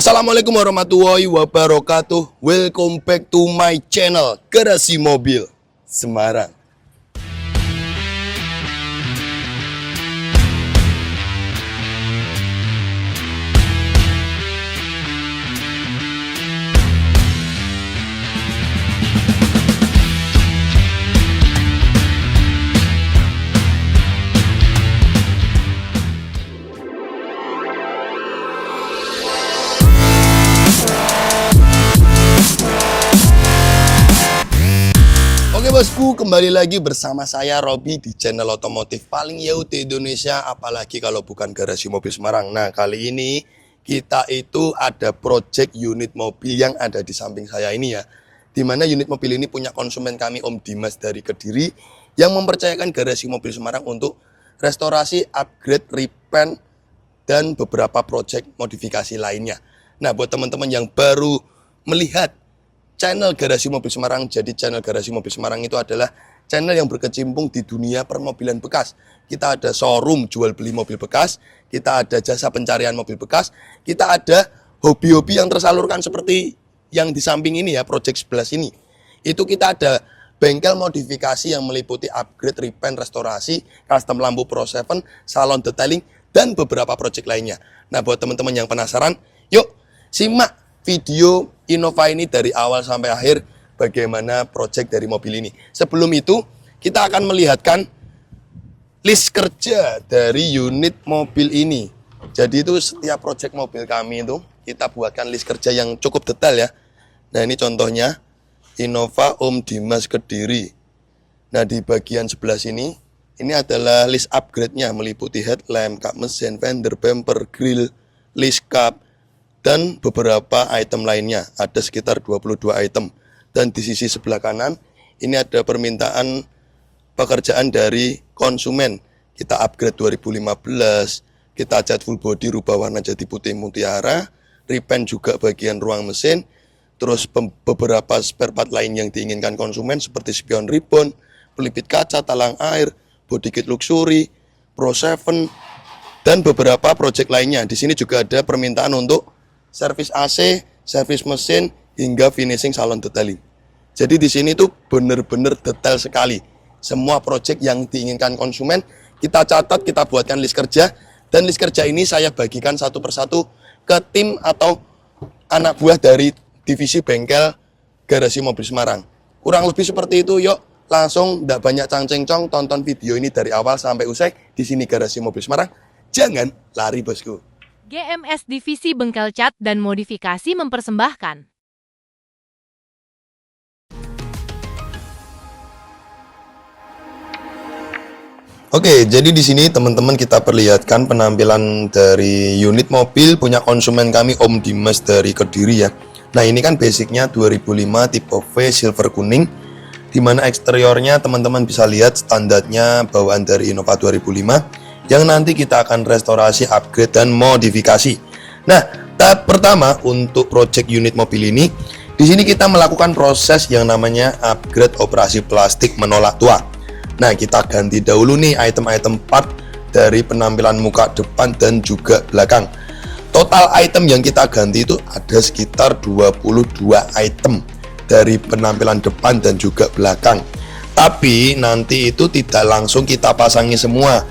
Assalamualaikum warahmatullahi wabarakatuh. Welcome back to my channel Garasi Mobil Semarang. Oke bosku, kembali lagi bersama saya Robi di channel otomotif paling yaut di Indonesia, apalagi kalau bukan Garasi Mobil Semarang. Nah, kali ini kita itu ada project unit mobil yang ada di samping saya ini ya. Dimana unit mobil ini punya konsumen kami Om Dimas dari Kediri yang mempercayakan Garasi Mobil Semarang untuk restorasi, upgrade, repaint, dan beberapa project modifikasi lainnya. Nah, buat teman-teman yang baru melihat channel Garasi Mobil Semarang, jadi channel Garasi Mobil Semarang itu adalah channel yang berkecimpung di dunia permobilan bekas. Kita ada showroom jual beli mobil bekas, kita ada jasa pencarian mobil bekas, kita ada hobi-hobi yang tersalurkan seperti yang di samping ini ya, project 11 ini. Itu kita ada bengkel modifikasi yang meliputi upgrade, repaint, restorasi, custom lampu Pro 7, salon detailing, dan beberapa project lainnya. Nah, buat teman-teman yang penasaran, yuk simak video Innova ini dari awal sampai akhir bagaimana project dari mobil ini. Sebelum itu, kita akan melihatkan list kerja dari unit mobil ini. Jadi itu setiap project mobil kami itu kita buatkan list kerja yang cukup detail ya. Nah, ini contohnya Innova Om Dimas Kediri. Nah, di bagian sebelah sini ini adalah list upgrade-nya meliputi headlamp, kap mesin, fender, bumper, grill, list cup, dan beberapa item lainnya. Ada sekitar 22 item. Dan di sisi sebelah kanan ini ada permintaan pekerjaan dari konsumen. Kita upgrade 2015, kita cat full body, rubah warna jadi putih mutiara, repaint juga bagian ruang mesin, terus beberapa spare part lain yang diinginkan konsumen seperti spion ribbon, pelipit kaca, talang air, body kit luxury, Pro 7, dan beberapa project lainnya. Di sini juga ada permintaan untuk servis AC, servis mesin, hingga finishing salon detailing. Jadi di sini tuh bener-bener detail sekali. Semua project yang diinginkan konsumen, kita catat, kita buatkan list kerja. Dan list kerja ini saya bagikan satu persatu ke tim atau anak buah dari divisi bengkel Garasi Mobil Semarang. Kurang lebih seperti itu, yuk langsung, nggak banyak cang-ceng-cong, tonton video ini dari awal sampai usai. Di sini Garasi Mobil Semarang, jangan lari bosku. GMS Divisi Bengkel Cat dan Modifikasi mempersembahkan. Oke, jadi di sini teman-teman kita perlihatkan penampilan dari unit mobil punya konsumen kami Om Dimas dari Kediri ya. Nah, ini kan basicnya 2005 tipe V silver kuning, dimana eksteriornya teman-teman bisa lihat standarnya bawaan dari Innova 2005 yang nanti kita akan restorasi, upgrade, dan modifikasi. Nah, tahap pertama untuk project unit mobil ini, di sini kita melakukan proses yang namanya upgrade operasi plastik menolak tua. Nah, kita ganti dahulu nih item-item part dari penampilan muka depan dan juga belakang. Total item yang kita ganti itu ada sekitar 22 item dari penampilan depan dan juga belakang. Tapi nanti itu tidak langsung kita pasangi semua.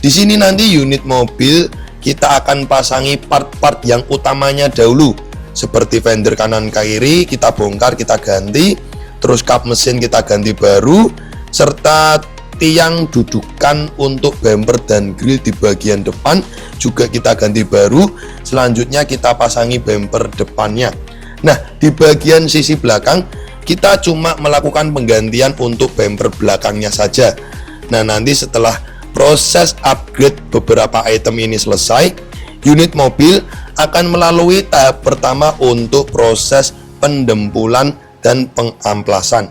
Di sini nanti unit mobil kita akan pasangi part-part yang utamanya dahulu. Seperti fender kanan kiri kita bongkar, kita ganti. Terus kap mesin kita ganti baru. Serta tiang dudukan untuk bumper dan grill di bagian depan juga kita ganti baru. Selanjutnya kita pasangi bumper depannya. Nah, di bagian sisi belakang kita cuma melakukan penggantian untuk bumper belakangnya saja. Nah, nanti setelah proses upgrade beberapa item ini selesai, unit mobil akan melalui tahap pertama untuk proses pendempulan dan pengamplasan.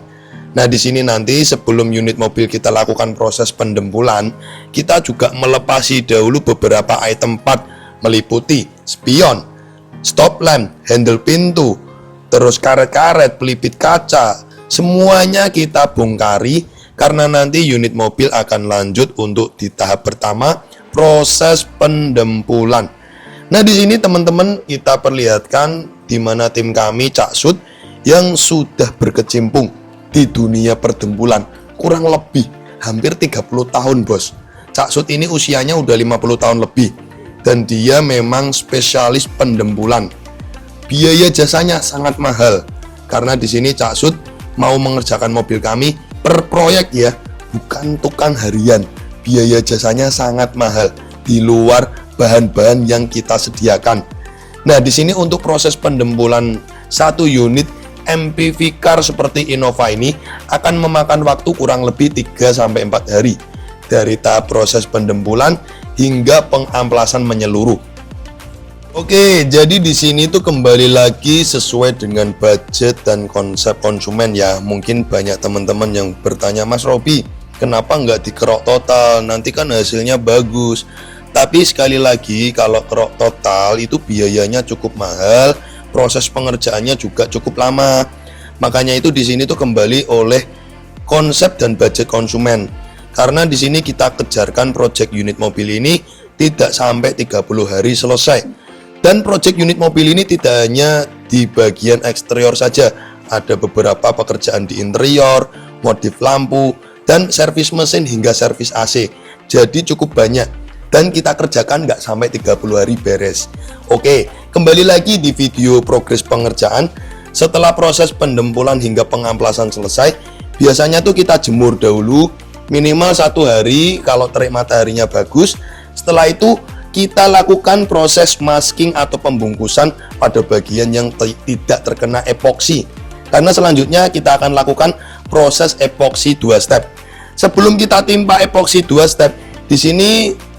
Nah, di sini nanti sebelum unit mobil kita lakukan proses pendempulan, kita juga melepasi dahulu beberapa item part meliputi spion, stop lamp, handle pintu, terus karet-karet, pelipit kaca, semuanya kita bongkari. Karena nanti unit mobil akan lanjut untuk di tahap pertama proses pendempulan. Nah, di sini teman-teman kita perlihatkan di mana tim kami Cak Sud yang sudah berkecimpung di dunia perdembulan kurang lebih hampir 30 tahun, Bos. Cak Sud ini usianya udah 50 tahun lebih dan dia memang spesialis pendembulan. Biaya jasanya sangat mahal karena di sini Cak Sud mau mengerjakan mobil kami per proyek ya, bukan tukang harian. Biaya jasanya sangat mahal di luar bahan-bahan yang kita sediakan. Nah, di sini untuk proses pendembulan satu unit MPV car seperti Innova ini akan memakan waktu kurang lebih 3-4 hari dari tahap proses pendembulan hingga pengamplasan menyeluruh. Oke, jadi di sini tuh kembali lagi sesuai dengan budget dan konsep konsumen ya. Mungkin banyak teman-teman yang bertanya, Mas Robi, kenapa nggak dikerok total? Nanti kan hasilnya bagus. Tapi sekali lagi, kalau kerok total itu biayanya cukup mahal, proses pengerjaannya juga cukup lama. Makanya itu di sini tuh kembali oleh konsep dan budget konsumen. Karena di sini kita kejarkan project unit mobil ini tidak sampai 30 hari selesai. Dan project unit mobil ini tidak hanya di bagian eksterior saja, ada beberapa pekerjaan di interior, modif lampu, dan servis mesin hingga servis AC. Jadi cukup banyak, dan kita kerjakan nggak sampai 30 hari beres. Oke, kembali lagi di video progres pengerjaan. Setelah proses pendempulan hingga pengamplasan selesai, biasanya tuh kita jemur dahulu, minimal 1 hari kalau terik mataharinya bagus. Setelah itu kita lakukan proses masking atau pembungkusan pada bagian yang tidak terkena epoksi. Karena selanjutnya kita akan lakukan proses epoksi 2 step. Sebelum kita timpa epoksi 2 step, di sini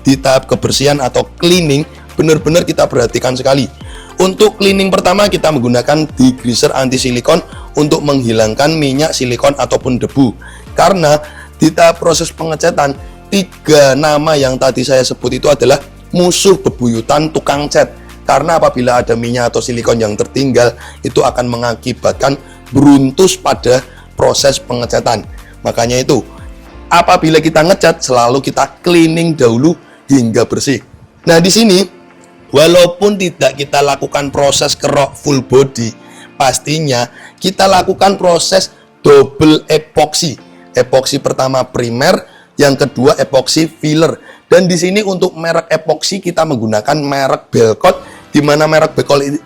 di tahap kebersihan atau cleaning benar-benar kita perhatikan sekali. Untuk cleaning pertama kita menggunakan degreaser anti silikon untuk menghilangkan minyak silikon ataupun debu. Karena di tahap proses pengecatan, 3 nama yang tadi saya sebut itu adalah musuh bebuyutan tukang cat. Karena apabila ada minyak atau silikon yang tertinggal, itu akan mengakibatkan beruntus pada proses pengecatan. Makanya itu, apabila kita ngecat, selalu kita cleaning dahulu hingga bersih. Nah, di sini walaupun tidak kita lakukan proses kerok full body, pastinya kita lakukan proses double epoksi. Epoksi pertama primer, yang kedua epoksi filler. Dan di sini untuk merek epoksi kita menggunakan merek Belkot, di mana merek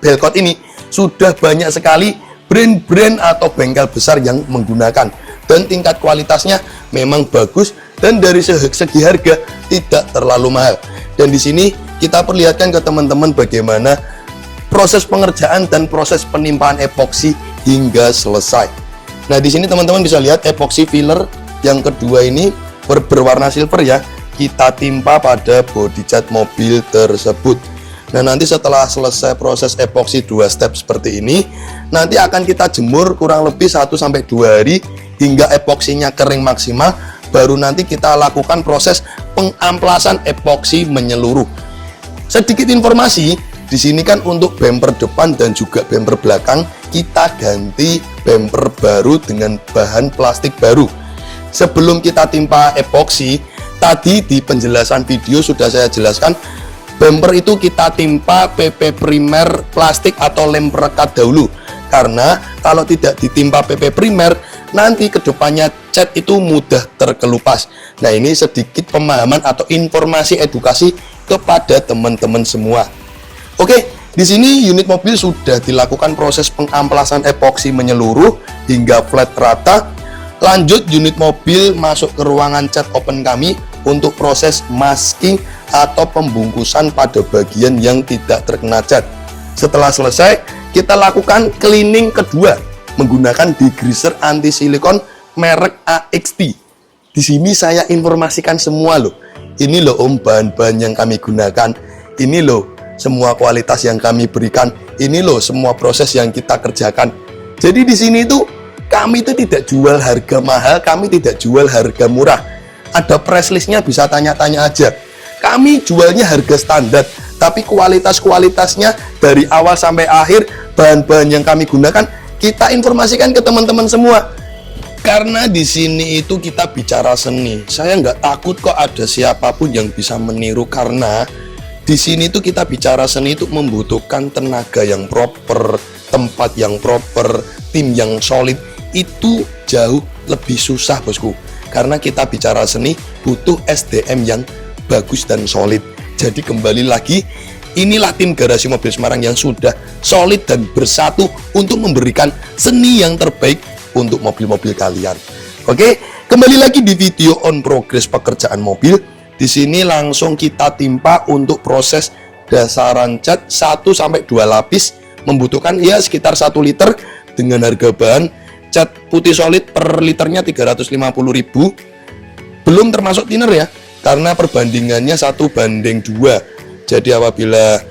Belkot ini sudah banyak sekali brand-brand atau bengkel besar yang menggunakan, dan tingkat kualitasnya memang bagus dan dari segi harga tidak terlalu mahal. Dan di sini kita perlihatkan ke teman-teman bagaimana proses pengerjaan dan proses penimpaan epoksi hingga selesai. Nah, di sini teman-teman bisa lihat epoksi filler yang kedua ini berwarna silver ya, kita timpa pada body cat mobil tersebut. Nah, nanti setelah selesai proses epoksi 2 step seperti ini, nanti akan kita jemur kurang lebih 1-2 hari hingga epoksinya kering maksimal. Baru nanti kita lakukan proses pengamplasan epoksi menyeluruh. Sedikit informasi, di sini kan untuk bumper depan dan juga bumper belakang kita ganti bumper baru dengan bahan plastik baru. Sebelum kita timpa epoksi, tadi di penjelasan video sudah saya jelaskan, bumper itu kita timpa PP primer plastik atau lem perekat dahulu. Karena kalau tidak ditimpa PP primer, nanti kedepannya cat itu mudah terkelupas. Nah, ini sedikit pemahaman atau informasi edukasi kepada teman-teman semua. Oke, di sini unit mobil sudah dilakukan proses pengamplasan epoksi menyeluruh hingga flat rata. Lanjut, unit mobil masuk ke ruangan cat open kami untuk proses masking atau pembungkusan pada bagian yang tidak terkena cat. Setelah selesai, kita lakukan cleaning kedua menggunakan degreaser anti silikon merek AXT. Di sini saya informasikan semua loh. Ini loh Om bahan-bahan yang kami gunakan. Ini loh semua kualitas yang kami berikan. Ini loh semua proses yang kita kerjakan. Jadi di sini tuh kami itu tidak jual harga mahal, kami tidak jual harga murah. Ada press listnya, bisa tanya-tanya aja. Kami jualnya harga standar, tapi kualitas-kualitasnya dari awal sampai akhir, bahan-bahan yang kami gunakan, kita informasikan ke teman-teman semua. Karena di sini itu kita bicara seni. Saya nggak takut kok ada siapapun yang bisa meniru, karena Di sini tuh kita bicara seni itu membutuhkan tenaga yang proper, tempat yang proper, tim yang solid. Itu jauh lebih susah bosku. Karena kita bicara seni butuh SDM yang bagus dan solid. Jadi kembali lagi, inilah tim Garasi Mobil Semarang yang sudah solid dan bersatu untuk memberikan seni yang terbaik untuk mobil-mobil kalian. Oke, kembali lagi di video on progress pekerjaan mobil. Di sini langsung kita timpa untuk proses dasaran cat 1-2 lapis, membutuhkan ya sekitar 1 liter dengan harga bahan cat putih solid per liternya 350.000. Belum termasuk thinner ya, karena perbandingannya 1:2. Jadi apabila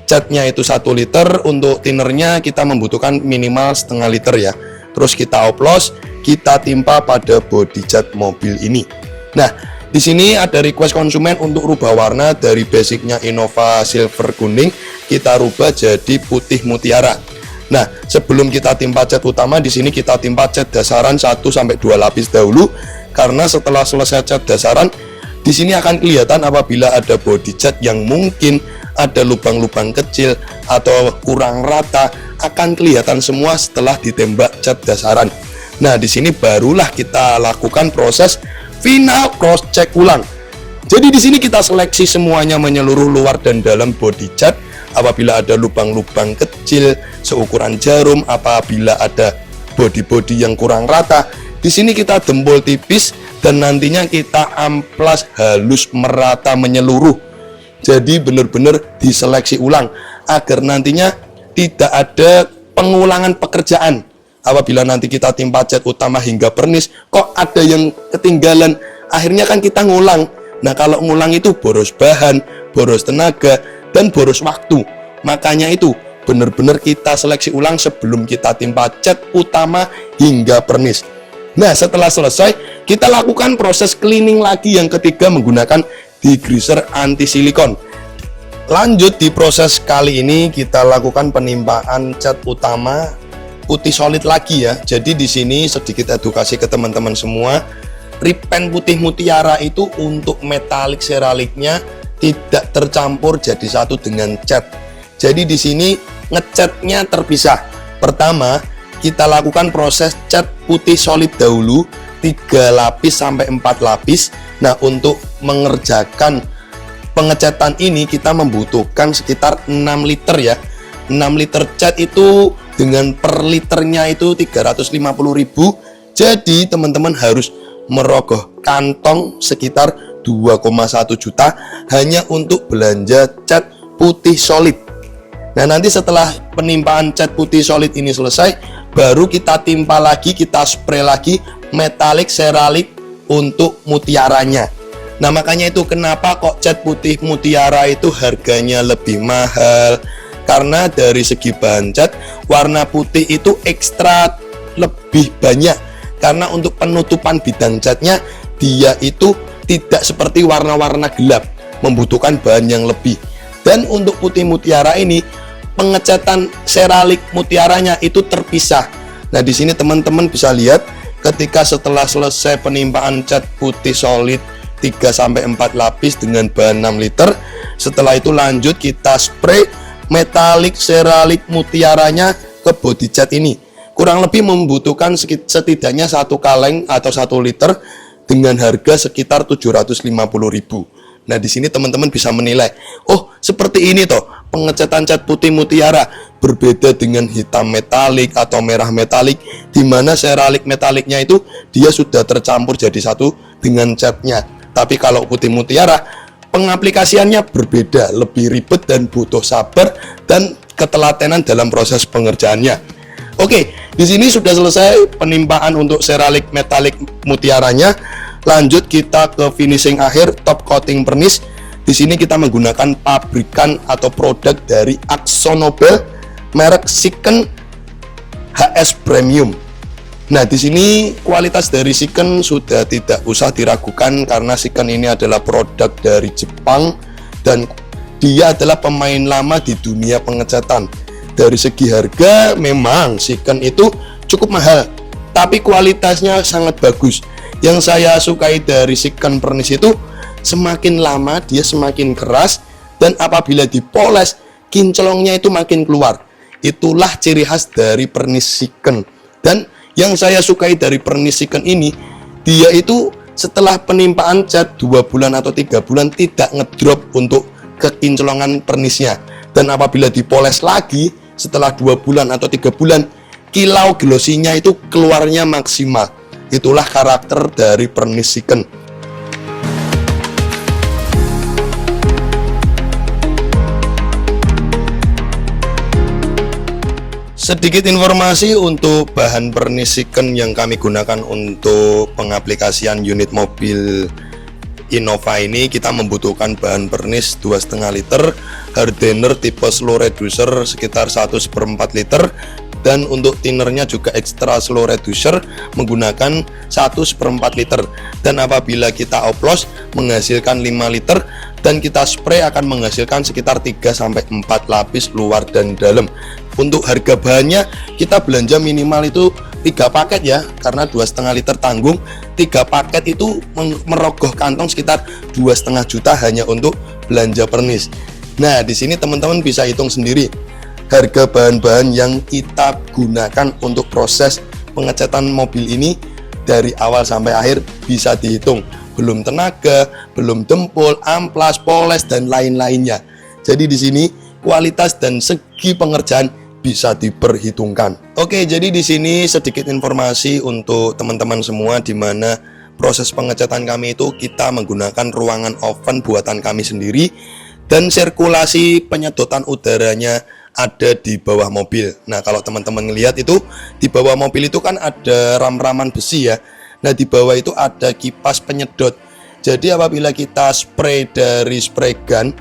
catnya itu 1 liter, untuk thinnernya kita membutuhkan minimal setengah liter ya. Terus kita oplos, kita timpa pada bodi cat mobil ini. Nah, di sini ada request konsumen untuk rubah warna dari basicnya Innova silver kuning, kita rubah jadi putih mutiara. Nah, sebelum kita timpa cat utama, di sini kita timpa cat dasaran 1-2 lapis dahulu, karena setelah selesai cat dasaran, di sini akan kelihatan apabila ada body cat yang mungkin ada lubang-lubang kecil atau kurang rata, akan kelihatan semua setelah ditembak cat dasaran. Nah, di sini barulah kita lakukan proses final cross check ulang. Jadi di sini kita seleksi semuanya menyeluruh luar dan dalam body cat. Apabila ada lubang-lubang kecil seukuran jarum, apabila ada body-body yang kurang rata, di sini kita dempul tipis dan nantinya kita amplas halus merata menyeluruh. Jadi benar-benar diseleksi ulang agar nantinya tidak ada pengulangan pekerjaan. Apabila nanti kita timpa cat utama hingga pernis, kok ada yang ketinggalan, akhirnya kan kita ngulang. Nah, kalau ngulang itu boros bahan, boros tenaga, dan boros waktu. Makanya itu benar-benar kita seleksi ulang sebelum kita timpa cat utama hingga pernis. Nah, setelah selesai, kita lakukan proses cleaning lagi yang ketiga menggunakan degreaser anti silikon. Lanjut di proses kali ini kita lakukan penimpaan cat utama putih solid lagi ya. Jadi di sini sedikit edukasi ke teman-teman semua. Repaint putih mutiara itu untuk metalik seraliknya tidak tercampur jadi satu dengan cat. Jadi di sini ngecatnya terpisah. Pertama, kita lakukan proses cat putih solid dahulu 3 lapis sampai 4 lapis. Nah, untuk mengerjakan pengecatan ini kita membutuhkan sekitar 6 liter ya. 6 liter cat itu dengan per liternya itu 350.000. Jadi teman-teman harus merogoh kantong sekitar 2,1 juta hanya untuk belanja cat putih solid. Nah, nanti setelah penimpaan cat putih solid ini selesai, baru kita timpa lagi, kita spray lagi metalik seralik untuk mutiaranya. Nah, makanya itu kenapa kok cat putih mutiara itu harganya lebih mahal. Karena dari segi bahan cat, warna putih itu ekstra lebih banyak. Karena untuk penutupan bidang catnya, dia itu tidak seperti warna-warna gelap, membutuhkan bahan yang lebih. Dan untuk putih mutiara ini, pengecatan seralik mutiaranya itu terpisah. Nah, di sini teman-teman bisa lihat, ketika setelah selesai penimpaan cat putih solid 3-4 lapis dengan bahan 6 liter, setelah itu lanjut kita spray metalik seralik mutiaranya ke body cat ini. Kurang lebih membutuhkan setidaknya 1 kaleng atau 1 liter dengan harga sekitar 750.000. Nah, di sini teman-teman bisa menilai, oh seperti ini toh pengecatan cat putih mutiara, berbeda dengan hitam metalik atau merah metalik, di mana seralik metaliknya itu dia sudah tercampur jadi satu dengan catnya. Tapi kalau putih mutiara, pengaplikasiannya berbeda, lebih ribet dan butuh sabar dan ketelatenan dalam proses pengerjaannya. Oke, di sini sudah selesai penimpaan untuk seralik metalik mutiaranya. Lanjut kita ke finishing akhir, top coating pernis. Di sini kita menggunakan pabrikan atau produk dari AkzoNobel merek Siken HS Premium. Nah, di sini kualitas dari Siken sudah tidak usah diragukan karena Siken ini adalah produk dari Jepang dan dia adalah pemain lama di dunia pengecatan. Dari segi harga memang Siken itu cukup mahal, tapi kualitasnya sangat bagus. Yang saya sukai dari Siken pernis itu semakin lama dia semakin keras dan apabila dipoles kinclongnya itu makin keluar. Itulah ciri khas dari pernis second. Dan yang saya sukai dari pernis second ini, dia itu setelah penimpaan cat 2 bulan atau 3 bulan tidak ngedrop untuk kekinclongan pernisnya. Dan apabila dipoles lagi setelah 2 bulan atau 3 bulan, kilau glossinya itu keluarnya maksimal. Itulah karakter dari pernis second. Sedikit informasi untuk bahan pernis second yang kami gunakan untuk pengaplikasian unit mobil Innova ini. Kita membutuhkan bahan pernis 2,5 liter, hardener tipe slow reducer sekitar 1/4 liter, dan untuk thinnernya juga extra slow reducer menggunakan 1/4 liter. Dan apabila kita oplos menghasilkan 5 liter, dan kita spray akan menghasilkan sekitar 3-4 lapis luar dan dalam. Untuk harga bahannya kita belanja minimal itu 3 paket ya, karena 2,5 liter tanggung. 3 paket itu merogoh kantong sekitar 2,5 juta hanya untuk belanja pernis. Nah, di sini teman-teman bisa hitung sendiri harga bahan-bahan yang kita gunakan untuk proses pengecatan mobil ini dari awal sampai akhir bisa dihitung. Belum tenaga, belum dempul, amplas, poles, dan lain-lainnya. Jadi di sini kualitas dan segi pengerjaan bisa diperhitungkan. Oke, jadi di sini sedikit informasi untuk teman-teman semua, di mana proses pengecatan kami itu kita menggunakan ruangan oven buatan kami sendiri, dan sirkulasi penyedotan udaranya ada di bawah mobil. Nah, kalau teman-teman ngelihat itu di bawah mobil itu kan ada ram-raman besi ya. Nah, di bawah itu ada kipas penyedot. Jadi apabila kita spray dari spray gun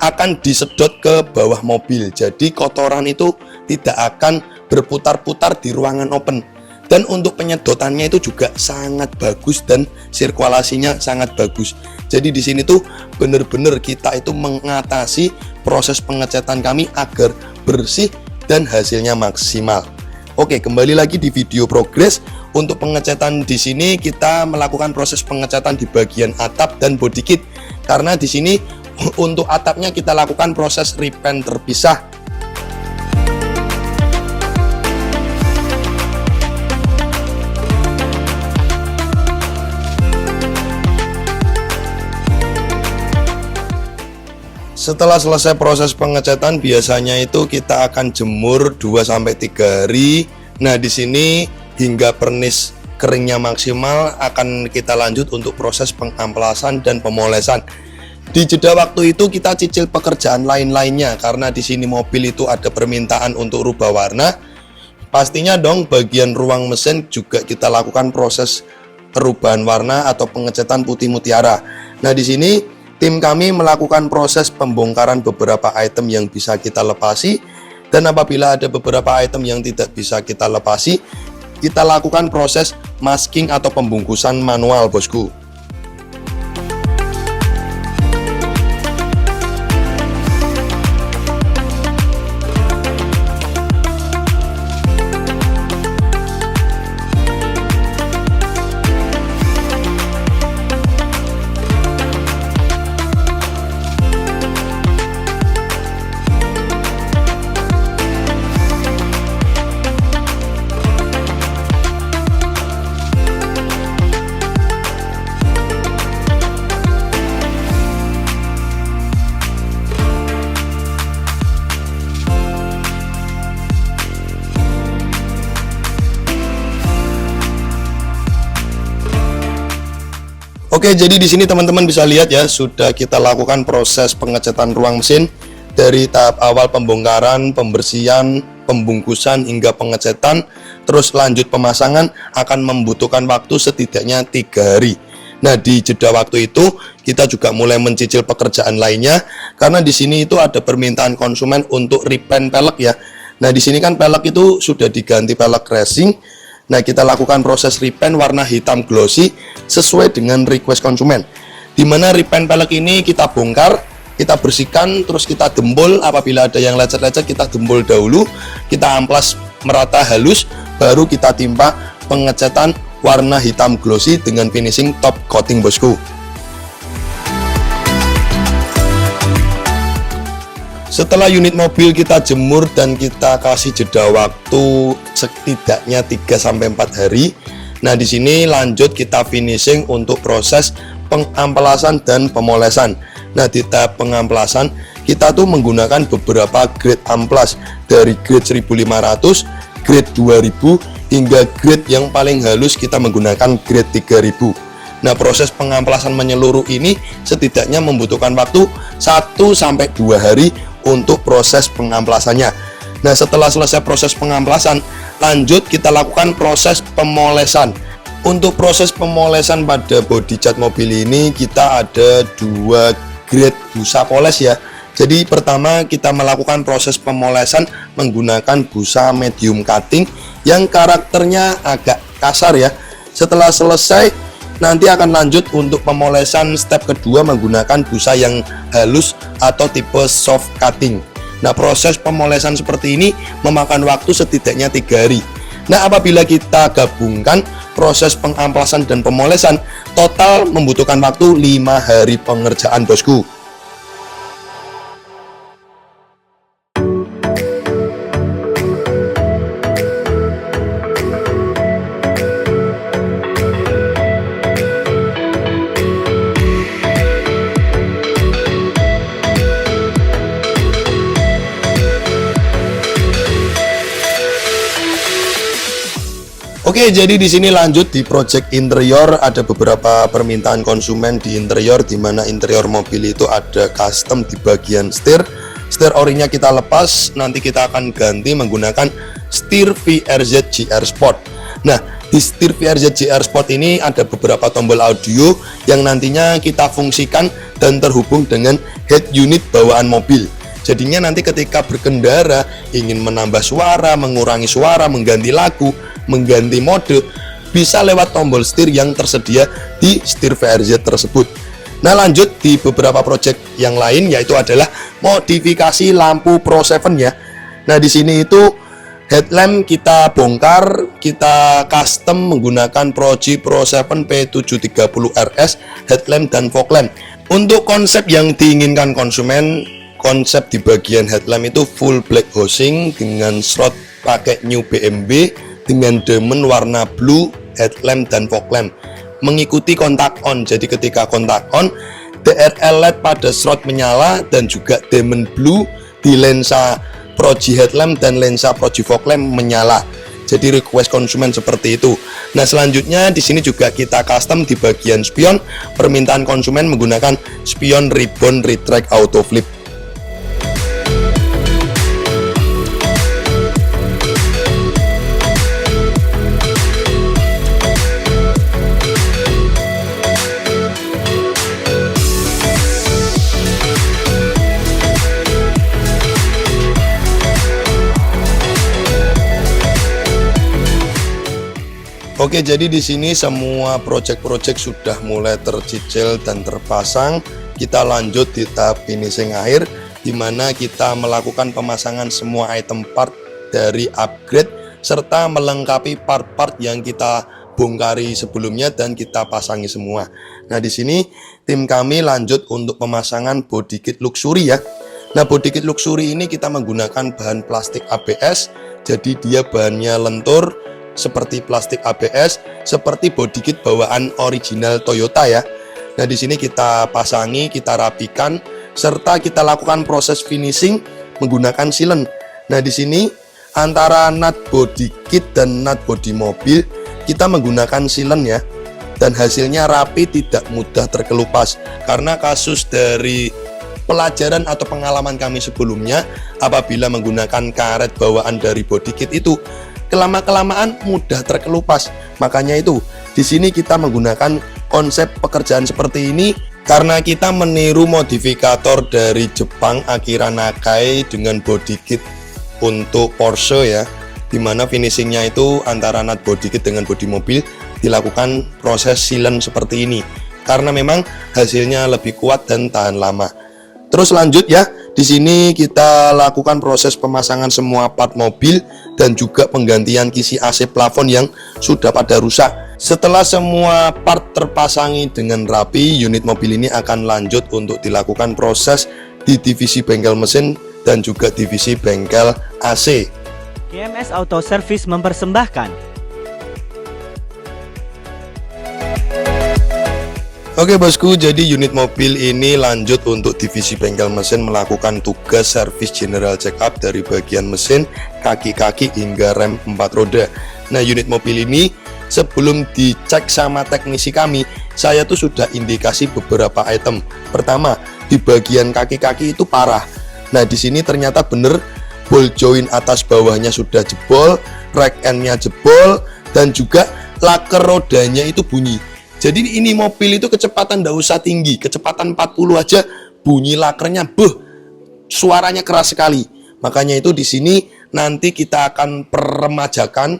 akan disedot ke bawah mobil. Jadi kotoran itu tidak akan berputar-putar di ruangan open. Dan untuk penyedotannya itu juga sangat bagus dan sirkulasinya sangat bagus. Jadi di sini tuh benar-benar kita itu mengatasi proses pengecatan kami agar bersih dan hasilnya maksimal. Oke, kembali lagi di video progres. Untuk pengecatan di sini kita melakukan proses pengecatan di bagian atap dan body kit. Karena di sini untuk atapnya kita lakukan proses repaint terpisah. Setelah selesai proses pengecatan, biasanya itu kita akan jemur 2-3 hari. Nah, di sini hingga pernis keringnya maksimal akan kita lanjut untuk proses pengamplasan dan pemolesan. Di jeda waktu itu kita cicil pekerjaan lain-lainnya, karena di sini mobil itu ada permintaan untuk rubah warna. Pastinya dong bagian ruang mesin juga kita lakukan proses perubahan warna atau pengecatan putih mutiara. Nah, di sini tim kami melakukan proses pembongkaran beberapa item yang bisa kita lepasi, dan apabila ada beberapa item yang tidak bisa kita lepasi, kita lakukan proses masking atau pembungkusan manual, bosku. Oke, jadi di sini teman-teman bisa lihat ya, sudah kita lakukan proses pengecatan ruang mesin dari tahap awal pembongkaran, pembersihan, pembungkusan hingga pengecatan, terus lanjut pemasangan akan membutuhkan waktu setidaknya 3 hari. Nah, di jeda waktu itu kita juga mulai mencicil pekerjaan lainnya, karena di sini itu ada permintaan konsumen untuk repaint pelek ya. Nah, di sini kan pelek itu sudah diganti pelek racing. Nah, kita lakukan proses repaint warna hitam glossy sesuai dengan request konsumen. Dimana repaint pelek ini kita bongkar, kita bersihkan, terus kita dempul. Apabila ada yang lecet-lecet kita dempul dahulu, kita amplas merata halus, baru kita timpa pengecatan warna hitam glossy dengan finishing top coating, bosku. Setelah unit mobil kita jemur dan kita kasih jeda waktu setidaknya 3-4 hari. Nah, di sini lanjut kita finishing untuk proses pengamplasan dan pemolesan. Nah, di tahap pengamplasan kita tuh menggunakan beberapa grade amplas dari grade 1500, grade 2000 hingga grade yang paling halus kita menggunakan grade 3000. Nah, proses pengamplasan menyeluruh ini setidaknya membutuhkan waktu 1-2 hari untuk proses pengamplasannya. Nah, setelah selesai proses pengamplasan, lanjut kita lakukan proses pemolesan. Untuk proses pemolesan pada body cat mobil ini kita ada 2 grade busa poles ya. Jadi pertama kita melakukan proses pemolesan menggunakan busa medium cutting yang karakternya agak kasar ya. Setelah selesai nanti akan lanjut untuk pemolesan step kedua menggunakan busa yang halus atau tipe soft cutting. Nah, proses pemolesan seperti ini memakan waktu setidaknya 3 hari. Nah, apabila kita gabungkan proses pengamplasan dan pemolesan, total membutuhkan waktu 5 hari pengerjaan, bosku. Oke, jadi di sini lanjut di project interior, ada beberapa permintaan konsumen di interior, di mana interior mobil itu ada custom di bagian setir. Setir orinya kita lepas, nanti kita akan ganti menggunakan setir VRZ GR Sport. Nah, di setir VRZ GR Sport ini ada beberapa tombol audio yang nantinya kita fungsikan dan terhubung dengan head unit bawaan mobil. Jadinya nanti ketika berkendara ingin menambah suara, mengurangi suara, mengganti lagu, mengganti mode, bisa lewat tombol setir yang tersedia di setir VRZ tersebut. Nah, lanjut di beberapa project yang lain, yaitu adalah modifikasi lampu Pro 7 ya. Nah, di sini itu headlamp kita bongkar, kita custom menggunakan Proji Pro 7 P730 RS headlamp dan fog lamp. Untuk konsep yang diinginkan konsumen, konsep di bagian headlamp itu full black housing dengan slot pakai new BMB dengan diamond warna blue headlamp dan fog lamp, mengikuti kontak on. Jadi ketika kontak on, DRL LED pada slot menyala dan juga diamond blue di lensa Proji headlamp dan lensa Proji fog lamp menyala. Jadi request konsumen seperti itu. Nah, selanjutnya di sini juga kita custom di bagian spion, permintaan konsumen menggunakan spion ribbon retract auto flip. Oke, jadi di sini semua project-project sudah mulai tercicil dan terpasang. Kita lanjut di tahap finishing akhir, di mana kita melakukan pemasangan semua item part dari upgrade serta melengkapi part-part yang kita bongkari sebelumnya dan kita pasangi semua. Nah, di sini tim kami lanjut untuk pemasangan body kit luxury ya. Nah, body kit luxury ini kita menggunakan bahan plastik ABS, jadi dia bahannya lentur seperti plastik ABS, seperti body kit bawaan original Toyota ya. Nah, di sini kita pasangi, kita rapikan, serta kita lakukan proses finishing menggunakan sealant. Nah, di sini antara nut body kit dan nut body mobil kita menggunakan sealant ya, dan hasilnya rapi, tidak mudah terkelupas. Karena kasus dari pelajaran atau pengalaman kami sebelumnya, apabila menggunakan karet bawaan dari body kit itu kelama-kelamaan mudah terkelupas. Makanya itu di sini kita menggunakan konsep pekerjaan seperti ini karena kita meniru modifikator dari Jepang, Akira Nakai, dengan body kit untuk Porsche ya, dimana finishingnya itu antara nut body kit dengan body mobil dilakukan proses sealant seperti ini karena memang hasilnya lebih kuat dan tahan lama. Terus lanjut ya, di sini kita lakukan proses pemasangan semua part mobil dan juga penggantian kisi AC plafon yang sudah pada rusak. Setelah semua part terpasangi dengan rapi, unit mobil ini akan lanjut untuk dilakukan proses di divisi bengkel mesin dan juga divisi bengkel AC. GMS Auto Service mempersembahkan. Oke bosku, jadi unit mobil ini lanjut untuk divisi bengkel mesin melakukan tugas servis general check up dari bagian mesin, kaki-kaki hingga rem 4 roda. Nah, unit mobil ini sebelum dicek sama teknisi kami, saya tuh sudah indikasi beberapa item. Pertama, di bagian kaki-kaki itu parah. Nah, di sini ternyata bener ball joint atas bawahnya sudah jebol, rack end-nya jebol, dan juga laker rodanya itu bunyi. Jadi ini mobil itu kecepatan nggak usah tinggi, kecepatan 40 aja bunyi lakernya, suaranya keras sekali. Makanya itu di sini nanti kita akan peremajakan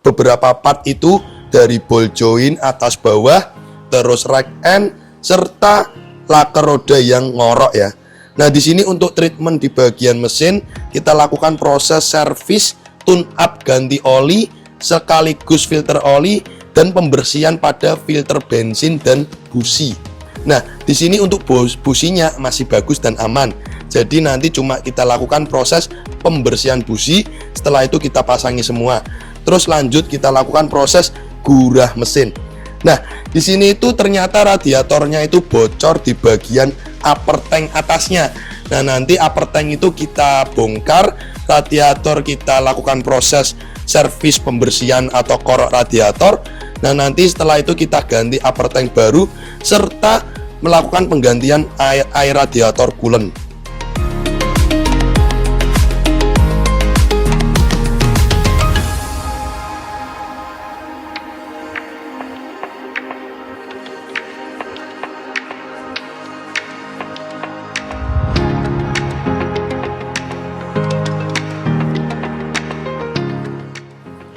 beberapa part itu dari ball joint atas bawah, terus rack end serta laker roda yang ngorok ya. Nah di sini untuk treatment di bagian mesin kita lakukan proses servis, tune up, ganti oli, sekaligus filter oli dan pembersihan pada filter bensin dan busi. Nah, di sini untuk businya masih bagus dan aman. Jadi nanti cuma kita lakukan proses pembersihan busi, setelah itu kita pasangi semua. Terus lanjut kita lakukan proses gurah mesin. Nah, di sini itu ternyata radiatornya itu bocor di bagian upper tank atasnya. Nah, nanti upper tank itu kita bongkar, radiator kita lakukan proses servis pembersihan atau korok radiator. Nah, nanti setelah itu kita ganti upper tank baru serta melakukan penggantian air radiator coolant.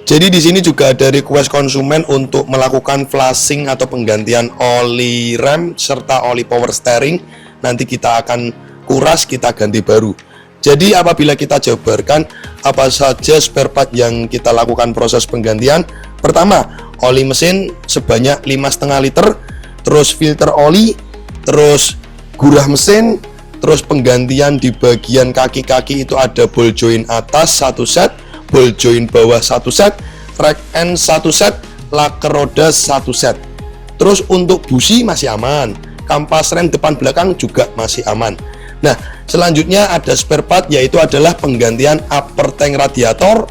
Jadi di sini juga ada request konsumen untuk melakukan flashing atau penggantian oli rem serta oli power steering. Nanti kita akan kuras, kita ganti baru. Jadi apabila kita jabarkan apa saja spare part yang kita lakukan proses penggantian. Pertama, oli mesin sebanyak 5,5 liter, terus filter oli, terus gurah mesin, terus penggantian di bagian kaki-kaki itu ada ball joint atas 1 set, ball joint bawah 1 set, rack end 1 set, laker roda 1 set. Terus untuk busi masih aman, kampas rem depan belakang juga masih aman. Nah, selanjutnya ada spare part yaitu adalah penggantian upper tank radiator,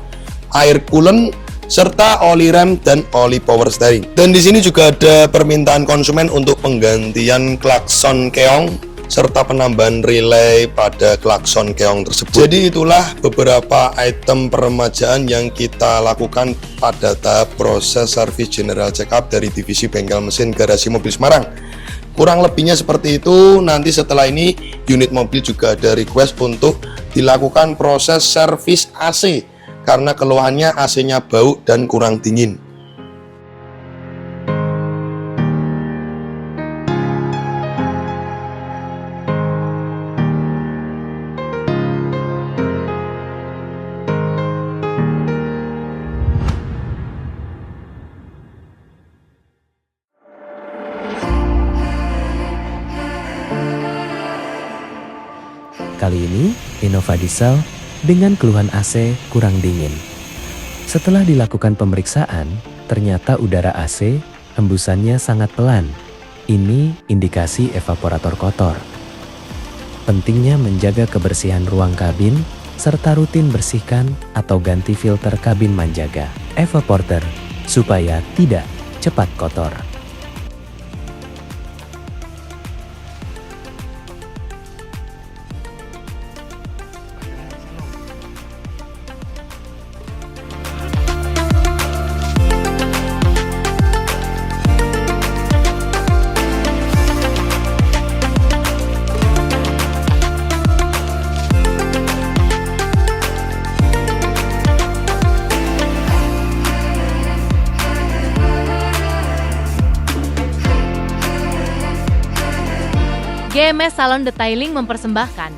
air coolant, serta oli rem dan oli power steering. Dan di sini juga ada permintaan konsumen untuk penggantian klakson keong serta penambahan relay pada klakson keong tersebut. Jadi itulah beberapa item peremajaan yang kita lakukan pada tahap proses service general check up dari divisi bengkel mesin garasi mobil Semarang. Kurang lebihnya seperti itu. Nanti setelah ini unit mobil juga ada request untuk dilakukan proses servis AC karena keluhannya AC-nya bau dan kurang dingin. Kali ini, Innova Diesel dengan keluhan AC kurang dingin. Setelah dilakukan pemeriksaan, ternyata udara AC hembusannya sangat pelan. Ini indikasi evaporator kotor. Pentingnya menjaga kebersihan ruang kabin, serta rutin bersihkan atau ganti filter kabin menjaga evaporator supaya tidak cepat kotor. GMS Salon Detailing mempersembahkan.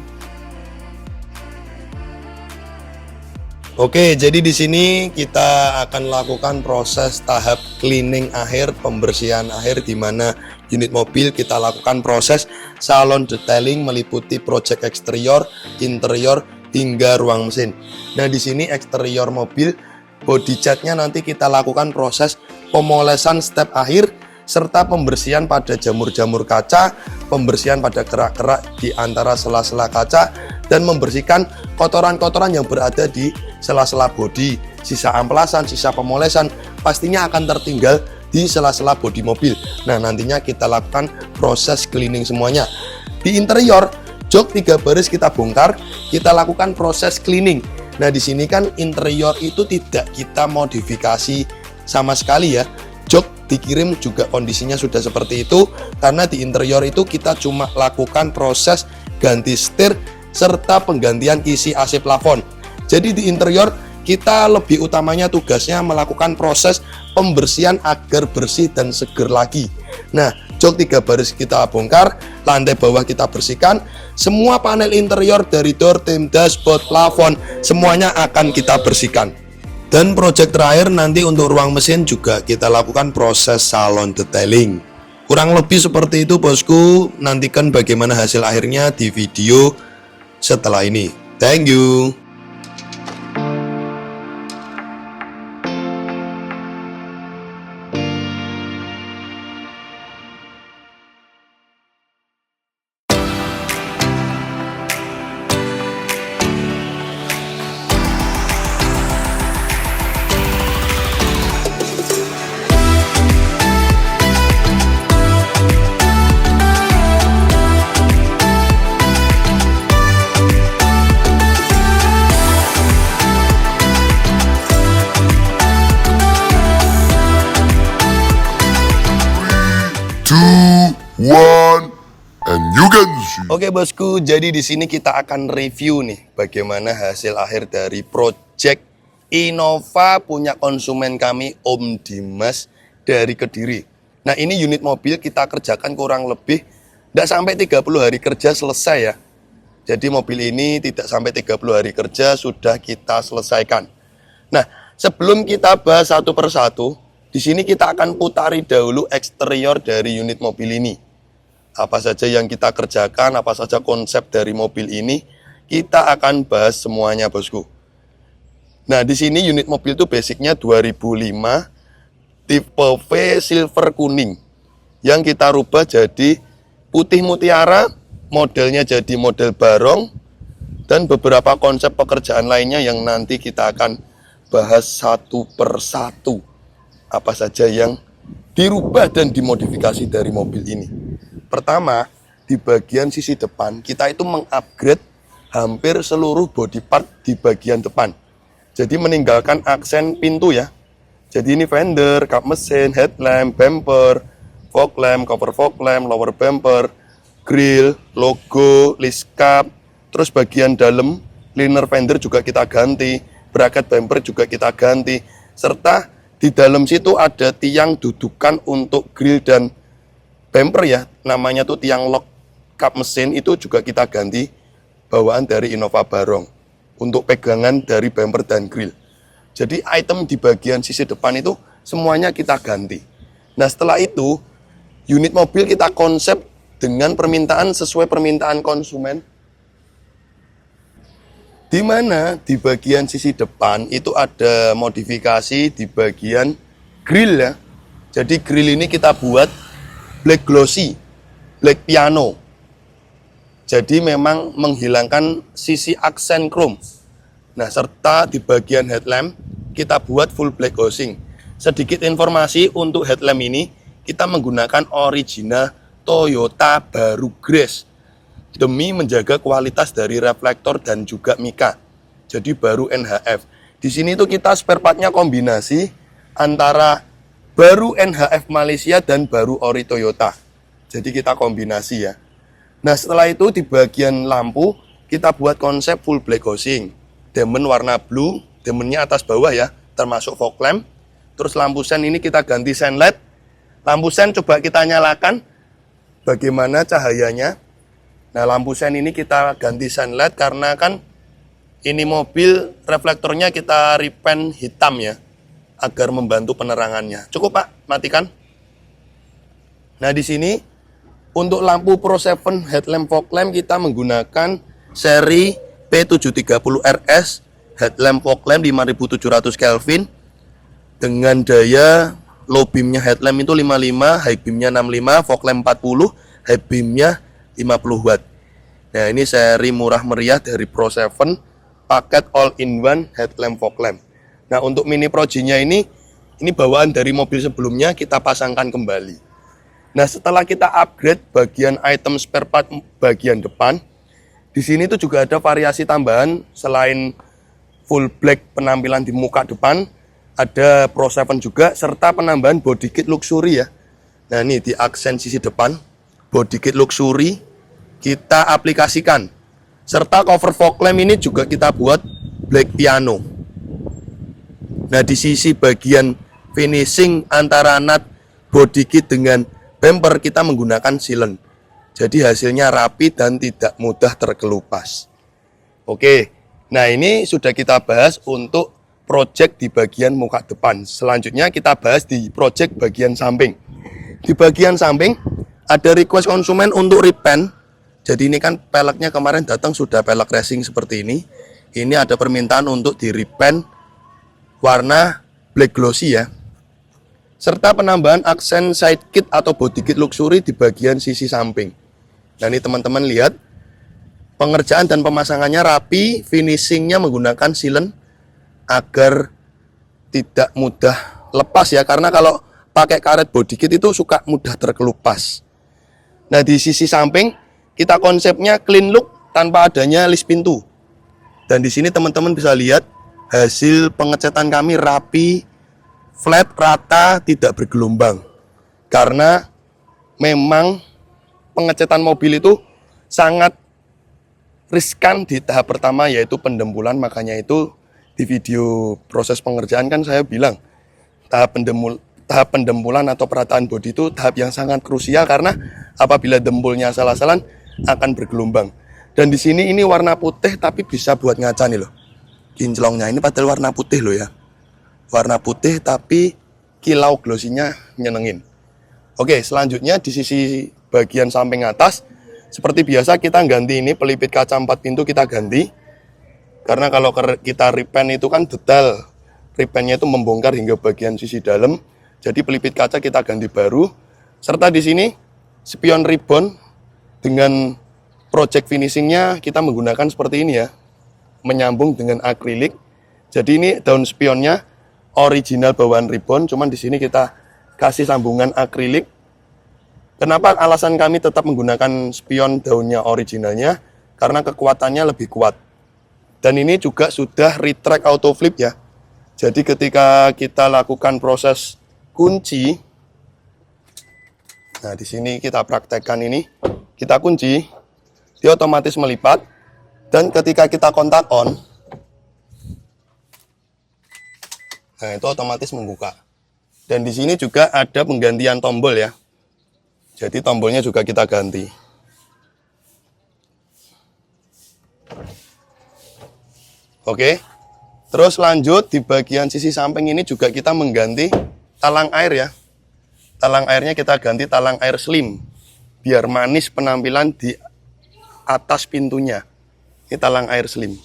Oke, jadi di sini kita akan lakukan proses tahap cleaning akhir, pembersihan akhir di mana unit mobil kita lakukan proses salon detailing meliputi project eksterior, interior, hingga ruang mesin. Nah, di sini eksterior mobil, body catnya nanti kita lakukan proses pemolesan step akhir serta pembersihan pada jamur-jamur kaca, pembersihan pada kerak-kerak di antara sela-sela kaca, dan membersihkan kotoran-kotoran yang berada di sela-sela bodi. Sisa amplasan, sisa pemolesan pastinya akan tertinggal di sela-sela bodi mobil. Nah, nantinya kita lakukan proses cleaning semuanya. Di interior, jok 3 baris kita bongkar, kita lakukan proses cleaning. Nah, di sini kan interior itu tidak kita modifikasi sama sekali ya. Jok dikirim juga kondisinya sudah seperti itu, karena di interior itu kita cuma lakukan proses ganti setir serta penggantian kisi AC plafon. Jadi di interior kita lebih utamanya tugasnya melakukan proses pembersihan agar bersih dan seger lagi. Nah, jok 3 baris kita bongkar, lantai bawah kita bersihkan, semua panel interior dari door, tim, dashboard, plafon semuanya akan kita bersihkan. Dan project terakhir nanti untuk ruang mesin juga kita lakukan proses salon detailing. Kurang lebih seperti itu bosku. Nantikan bagaimana hasil akhirnya di video setelah ini. Thank you. One, and you can see. Oke bosku, jadi di sini kita akan review nih bagaimana hasil akhir dari project Innova punya konsumen kami Om Dimas dari Kediri. Nah, ini unit mobil kita kerjakan kurang lebih tidak sampai 30 hari kerja selesai ya. Jadi mobil ini tidak sampai 30 hari kerja sudah kita selesaikan. Nah, sebelum kita bahas satu persatu, di sini kita akan putari dahulu eksterior dari unit mobil ini. Apa saja yang kita kerjakan, apa saja konsep dari mobil ini, kita akan bahas semuanya bosku. Nah, di sini unit mobil itu basicnya 2005, tipe V silver kuning, yang kita rubah jadi putih mutiara, modelnya jadi model barong, dan beberapa konsep pekerjaan lainnya yang nanti kita akan bahas satu persatu. Apa saja yang dirubah dan dimodifikasi dari mobil ini. Pertama, di bagian sisi depan, kita itu mengupgrade hampir seluruh body part di bagian depan. Jadi meninggalkan aksen pintu ya. Jadi ini fender, kap mesin, headlamp, bumper, fog lamp, cover fog lamp, lower bumper, grill, logo, list cap, terus bagian dalam, liner fender juga kita ganti, bracket bumper juga kita ganti, serta di dalam situ ada tiang dudukan untuk grill dan bumper ya, namanya tuh tiang lock kap mesin, itu juga kita ganti bawaan dari Innova Barong untuk pegangan dari bumper dan grill. Jadi item di bagian sisi depan itu semuanya kita ganti. Nah, setelah itu unit mobil kita konsep dengan permintaan sesuai permintaan konsumen, di mana di bagian sisi depan itu ada modifikasi di bagian grill ya. Jadi grill ini kita buat black glossy, black piano. Jadi memang menghilangkan sisi aksen chrome. Nah, serta di bagian headlamp kita buat full black housing. Sedikit informasi untuk headlamp ini, kita menggunakan original Toyota baru Grace demi menjaga kualitas dari reflektor dan juga mika. Jadi baru NHF. Di sini tuh kita spare partnya kombinasi antara baru NHF Malaysia dan baru ori Toyota. Jadi kita kombinasi ya. Nah, setelah itu di bagian lampu kita buat konsep full black housing. Diamond warna blue, diamondnya atas bawah ya, termasuk fog lamp. Terus lampu sen ini kita ganti sen LED. Lampu sen coba kita nyalakan bagaimana cahayanya. Nah, lampu sen ini kita ganti sen LED karena kan ini mobil reflektornya kita repaint hitam ya, agar membantu penerangannya. Cukup Pak, matikan. Nah, di sini untuk lampu Pro 7 headlamp fog lamp kita menggunakan seri P730 RS, headlamp fog lamp 5700 Kelvin dengan daya low beamnya headlamp itu 55, high beamnya 65, fog lamp 40, high beamnya 50 watt. Nah, ini seri murah meriah dari Pro7, paket all-in-one headlamp fog lamp. Nah, untuk Mini Pro G-nya ini bawaan dari mobil sebelumnya kita pasangkan kembali. Nah, setelah kita upgrade bagian item spare part bagian depan, di sini tuh juga ada variasi tambahan selain full black penampilan di muka depan, ada Pro7 juga serta penambahan body kit luxury ya. Nah, ini di aksen sisi depan body kit luxury kita aplikasikan. Serta cover fog lamp ini juga kita buat black piano. Nah, di sisi bagian finishing antara nut body kit dengan bumper kita menggunakan silen. Jadi hasilnya rapi dan tidak mudah terkelupas. Oke, nah ini sudah kita bahas untuk project di bagian muka depan. Selanjutnya kita bahas di project bagian samping. Di bagian samping ada request konsumen untuk repaint. Jadi ini kan peleknya kemarin datang sudah pelek racing seperti ini. Ini ada permintaan untuk di repaint warna black glossy ya. Serta penambahan aksen side kit atau body kit luxury di bagian sisi samping. Nah, ini teman-teman lihat pengerjaan dan pemasangannya rapi, finishingnya menggunakan silen agar tidak mudah lepas ya, karena kalau pakai karet body kit itu suka mudah terkelupas. Nah, di sisi samping kita konsepnya clean look tanpa adanya list pintu. Dan di sini teman-teman bisa lihat hasil pengecatan kami rapi, flat, rata, tidak bergelombang. Karena memang pengecatan mobil itu sangat riskan di tahap pertama, yaitu pendembulan. Makanya itu di video proses pengerjaan kan saya bilang tahap pendembulan atau perataan bodi itu tahap yang sangat krusial, karena apabila dembulnya salah-salah akan bergelombang. Dan di sini ini warna putih tapi bisa buat ngaca nih loh. Kinclongnya ini padahal warna putih loh ya. Warna putih tapi kilau glossinya nyenengin. Oke, selanjutnya di sisi bagian samping atas seperti biasa kita ganti ini pelipit kaca 4 pintu kita ganti. Karena kalau kita repaint itu kan detail. Repaintnya itu membongkar hingga bagian sisi dalam. Jadi pelipit kaca kita ganti baru. Serta di sini spion ribbon dengan project finishingnya kita menggunakan seperti ini ya. Menyambung dengan akrilik. Jadi ini daun spionnya original bawaan ribbon, cuman di sini kita kasih sambungan akrilik. Kenapa alasan kami tetap menggunakan spion daunnya originalnya? Karena kekuatannya lebih kuat. Dan ini juga sudah retract auto flip ya. Jadi ketika kita lakukan proses kunci, nah di sini kita praktekkan ini, kita kunci, dia otomatis melipat. Dan ketika kita kontak on, nah itu otomatis membuka. Dan di sini juga ada penggantian tombol ya. Jadi tombolnya juga kita ganti. Oke. Terus lanjut di bagian sisi samping ini juga kita mengganti talang air ya. Talang airnya kita ganti talang air slim. Biar manis penampilan di atas pintunya. Ini talang air slim.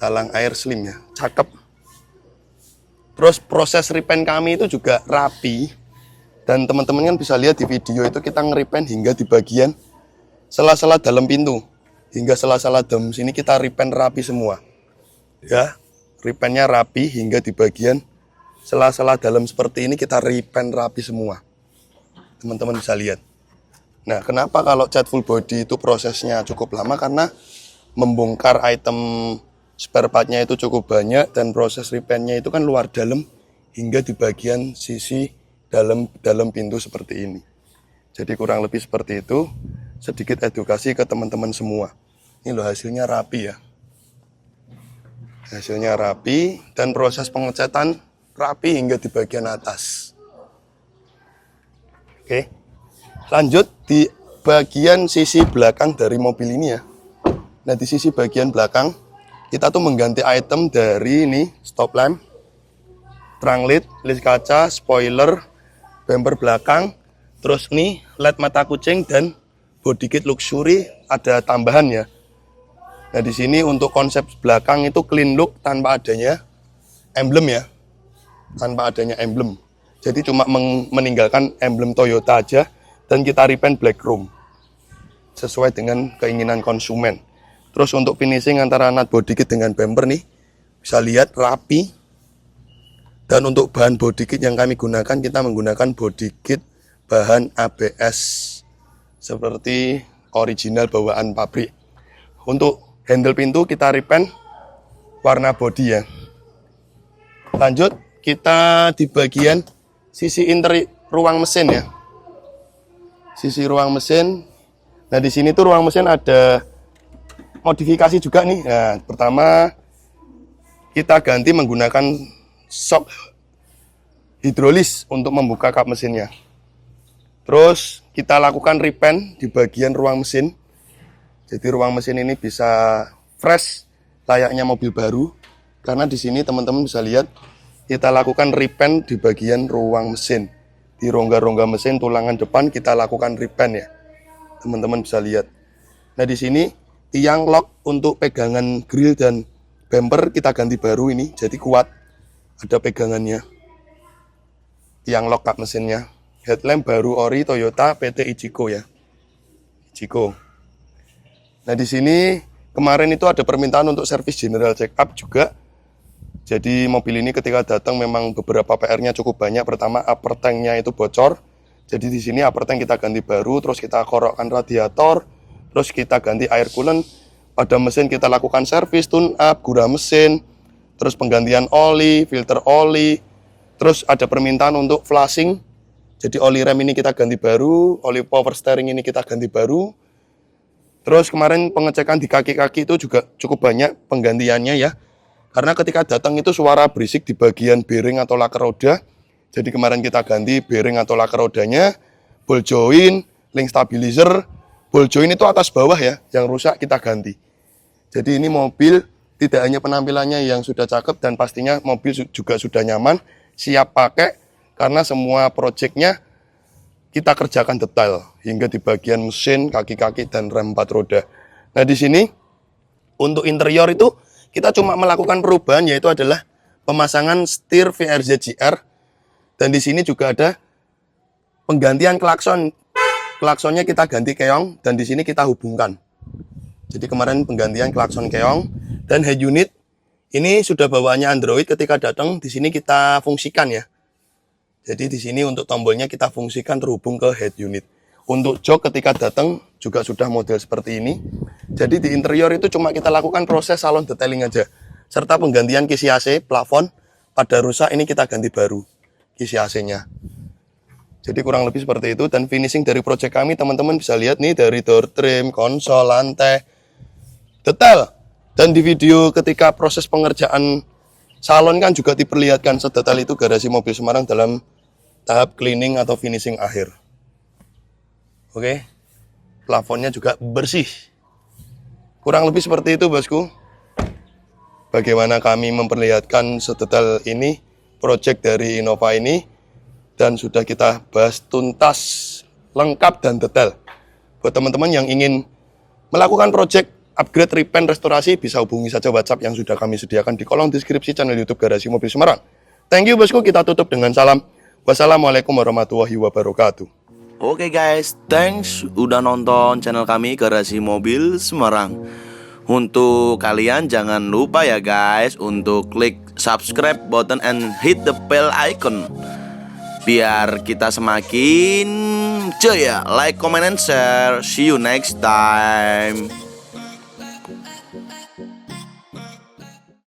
Talang air slim ya. Cakep. Terus proses repaint kami itu juga rapi. Dan teman-teman kan bisa lihat di video itu kita nge-repaint hingga di bagian sela-sela dalam pintu. Hingga sela-sela dalam sini kita repaint rapi semua. Ya, repaintnya rapi hingga di bagian sela-sela dalam seperti ini kita repaint rapi semua. Teman-teman bisa lihat. Nah, kenapa kalau cat full body itu prosesnya cukup lama? Karena membongkar item spare partnya itu cukup banyak dan proses repaintnya itu kan luar dalam hingga di bagian sisi dalam pintu seperti ini. Jadi kurang lebih seperti itu. Sedikit edukasi ke teman-teman semua. Ini loh hasilnya rapi ya. Hasilnya rapi dan proses pengecatan rapi hingga di bagian atas. Oke. Lanjut di bagian sisi belakang dari mobil ini ya. Nah, di sisi bagian belakang kita tuh mengganti item dari ini stop lamp, trunk lid, list kaca, spoiler, bumper belakang, terus nih LED mata kucing dan body kit luxury ada tambahan ya. Nah, di sini untuk konsep belakang itu clean look tanpa adanya emblem ya. Tanpa adanya emblem. Jadi cuma meninggalkan emblem Toyota aja dan kita repaint black chrome. Sesuai dengan keinginan konsumen. Terus untuk finishing antara nut body kit dengan bumper nih, bisa lihat rapi. Dan untuk bahan body kit yang kami gunakan, kita menggunakan body kit bahan ABS seperti original bawaan pabrik. Untuk handle pintu kita repaint warna body ya. Lanjut kita di bagian sisi ruang mesin ya. Sisi ruang mesin. Nah, di sini tuh ruang mesin ada modifikasi juga nih. Nah, pertama kita ganti menggunakan shock hidrolis untuk membuka kap mesinnya. Terus kita lakukan repaint di bagian ruang mesin. Jadi ruang mesin ini bisa fresh layaknya mobil baru. Karena di sini teman-teman bisa lihat kita lakukan repaint di bagian ruang mesin. Di rongga-rongga mesin tulangan depan kita lakukan repaint ya. Teman-teman bisa lihat. Nah, di sini tiang lock untuk pegangan grill dan bumper kita ganti baru ini, jadi kuat. Ada pegangannya. Tiang lock kap mesinnya. Headlamp baru ori Toyota PT Ichigo ya. Ichigo. Nah, di sini kemarin itu ada permintaan untuk servis general check up juga. Jadi mobil ini ketika datang memang beberapa PR-nya cukup banyak. Pertama, upper tank-nya itu bocor. Jadi di sini upper tank kita ganti baru, terus kita korokkan radiator, terus kita ganti air coolant. Pada mesin kita lakukan servis, tune up, gura mesin, terus penggantian oli, filter oli, terus ada permintaan untuk flashing. Jadi oli rem ini kita ganti baru, oli power steering ini kita ganti baru. Terus kemarin pengecekan di kaki-kaki itu juga cukup banyak penggantiannya ya. Karena ketika datang itu suara berisik di bagian bearing atau laker roda. Jadi kemarin kita ganti bearing atau laker rodanya, ball joint, link stabilizer, ball joint itu atas bawah ya, yang rusak kita ganti. Jadi ini mobil tidak hanya penampilannya yang sudah cakep dan pastinya mobil juga sudah nyaman, siap pakai karena semua proyeknya kita kerjakan detail hingga di bagian mesin, kaki-kaki dan rem 4 roda. Nah, di sini untuk interior itu kita cuma melakukan perubahan yaitu adalah pemasangan setir VRZ GR. Dan di sini juga ada penggantian klakson. Klaksonnya kita ganti keong dan di sini kita hubungkan. Jadi kemarin penggantian klakson keong dan head unit ini sudah bawaannya Android. Ketika datang di sini kita fungsikan ya. Jadi di sini untuk tombolnya kita fungsikan terhubung ke head unit. Untuk jok ketika datang juga sudah model seperti ini. Jadi di interior itu cuma kita lakukan proses salon detailing aja. Serta penggantian kisi AC, plafon pada rusak ini kita ganti baru. Kisi AC-nya. Jadi kurang lebih seperti itu. Dan finishing dari project kami teman-teman bisa lihat nih dari door trim, konsol, lantai, detail. Dan di video ketika proses pengerjaan salon kan juga diperlihatkan sedetail itu garasi mobil Semarang dalam tahap cleaning atau finishing akhir. Oke, plafonnya juga bersih. Kurang lebih seperti itu bosku. Bagaimana kami memperlihatkan sedetail ini project dari Innova ini dan sudah kita bahas tuntas, lengkap dan detail. Buat teman-teman yang ingin melakukan project upgrade, repaint, restorasi bisa hubungi saja WhatsApp yang sudah kami sediakan di kolom deskripsi channel YouTube Garasi Mobil Semarang. Thank you bosku, kita tutup dengan salam. Wassalamualaikum warahmatullahi wabarakatuh. Oke guys, thanks udah nonton channel kami Garasi Mobil Semarang. Untuk kalian jangan lupa ya guys untuk klik subscribe button and hit the bell icon biar kita semakin jaya. Like, comment, and share. See you next time.